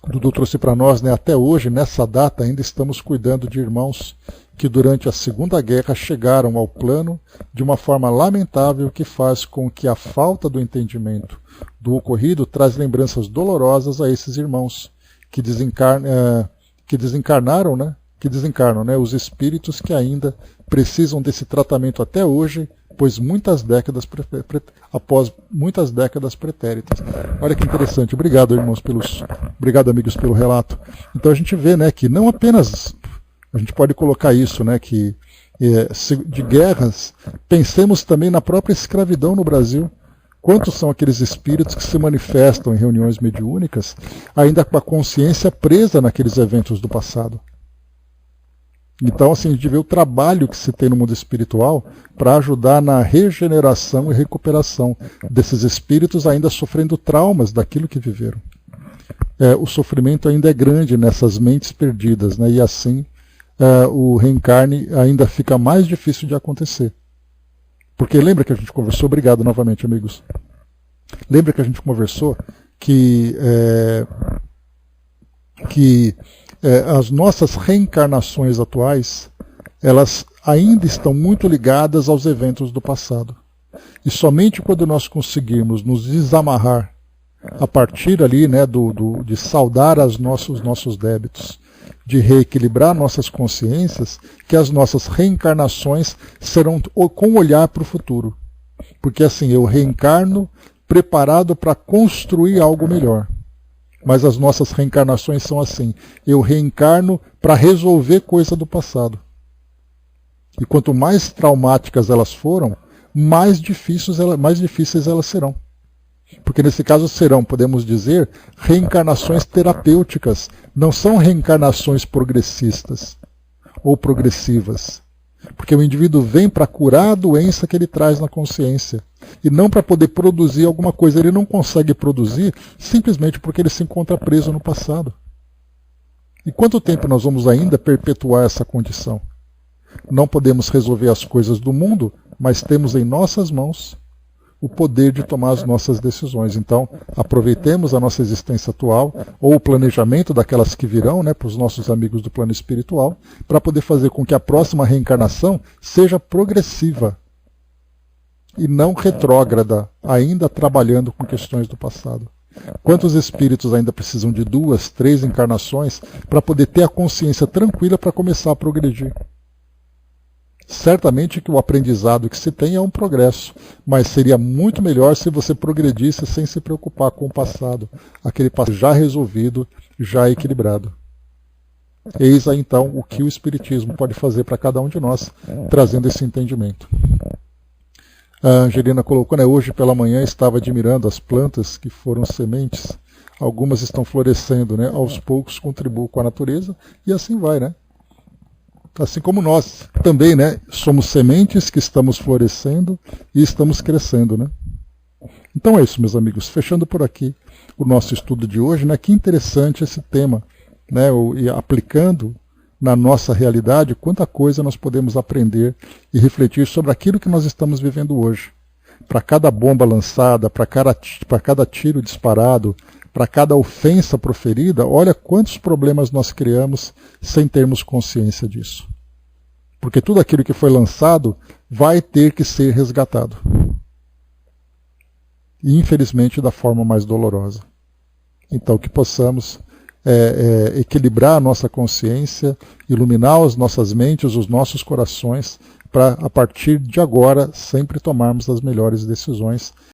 O Dudu trouxe para nós, né, até hoje, nessa data, ainda estamos cuidando de irmãos que durante a Segunda Guerra chegaram ao plano de uma forma lamentável que faz com que a falta do entendimento do ocorrido traz lembranças dolorosas a esses irmãos que desencarnaram, né, os espíritos que ainda precisam desse tratamento até hoje, pois após muitas décadas pretéritas. Olha que interessante. Obrigado, irmãos, obrigado, amigos, pelo relato. Então a gente vê, né, que não apenas a gente pode colocar isso, né, que de guerras, pensemos também na própria escravidão no Brasil. Quantos são aqueles espíritos que se manifestam em reuniões mediúnicas, ainda com a consciência presa naqueles eventos do passado? Então, assim, a gente vê o trabalho que se tem no mundo espiritual para ajudar na regeneração e recuperação desses espíritos ainda sofrendo traumas daquilo que viveram. O sofrimento ainda é grande nessas mentes perdidas, né? E assim o reencarne ainda fica mais difícil de acontecer. Porque lembra que a gente conversou, obrigado novamente, amigos. Lembra que a gente conversou que que as nossas reencarnações atuais, elas ainda estão muito ligadas aos eventos do passado. E somente quando nós conseguirmos nos desamarrar a partir ali, né, de saldar os nossos débitos, de reequilibrar nossas consciências, que as nossas reencarnações serão com olhar para o futuro. Porque assim, eu reencarno preparado para construir algo melhor. Mas as nossas reencarnações são assim, eu reencarno para resolver coisa do passado. E quanto mais traumáticas elas foram, mais difíceis elas serão. Porque nesse caso serão, podemos dizer, reencarnações terapêuticas, não são reencarnações progressistas ou progressivas. Porque o indivíduo vem para curar a doença que ele traz na consciência e não para poder produzir alguma coisa. Ele não consegue produzir simplesmente porque ele se encontra preso no passado. E quanto tempo nós vamos ainda perpetuar essa condição? Não podemos resolver as coisas do mundo, mas temos em nossas mãos o poder de tomar as nossas decisões. Então, aproveitemos a nossa existência atual, ou o planejamento daquelas que virão, né, para os nossos amigos do plano espiritual, para poder fazer com que a próxima reencarnação seja progressiva e não retrógrada, ainda trabalhando com questões do passado. Quantos espíritos ainda precisam de 2, 3 encarnações para poder ter a consciência tranquila para começar a progredir? Certamente que o aprendizado que se tem é um progresso, mas seria muito melhor se você progredisse sem se preocupar com o passado, aquele passado já resolvido, já equilibrado. Eis aí então o que o Espiritismo pode fazer para cada um de nós, trazendo esse entendimento. A Angelina colocou, né, hoje pela manhã estava admirando as plantas que foram sementes, algumas estão florescendo, né, aos poucos contribuem com a natureza, e assim vai, né? Assim como nós também, né, somos sementes que estamos florescendo e estamos crescendo, né? Então é isso, meus amigos. Fechando por aqui o nosso estudo de hoje, né? Que interessante esse tema, né? E aplicando na nossa realidade, quanta coisa nós podemos aprender e refletir sobre aquilo que nós estamos vivendo hoje. Para cada bomba lançada, para cada tiro disparado, para cada ofensa proferida, olha quantos problemas nós criamos sem termos consciência disso. Porque tudo aquilo que foi lançado vai ter que ser resgatado. E infelizmente da forma mais dolorosa. Então que possamos equilibrar a nossa consciência, iluminar as nossas mentes, os nossos corações, para a partir de agora sempre tomarmos as melhores decisões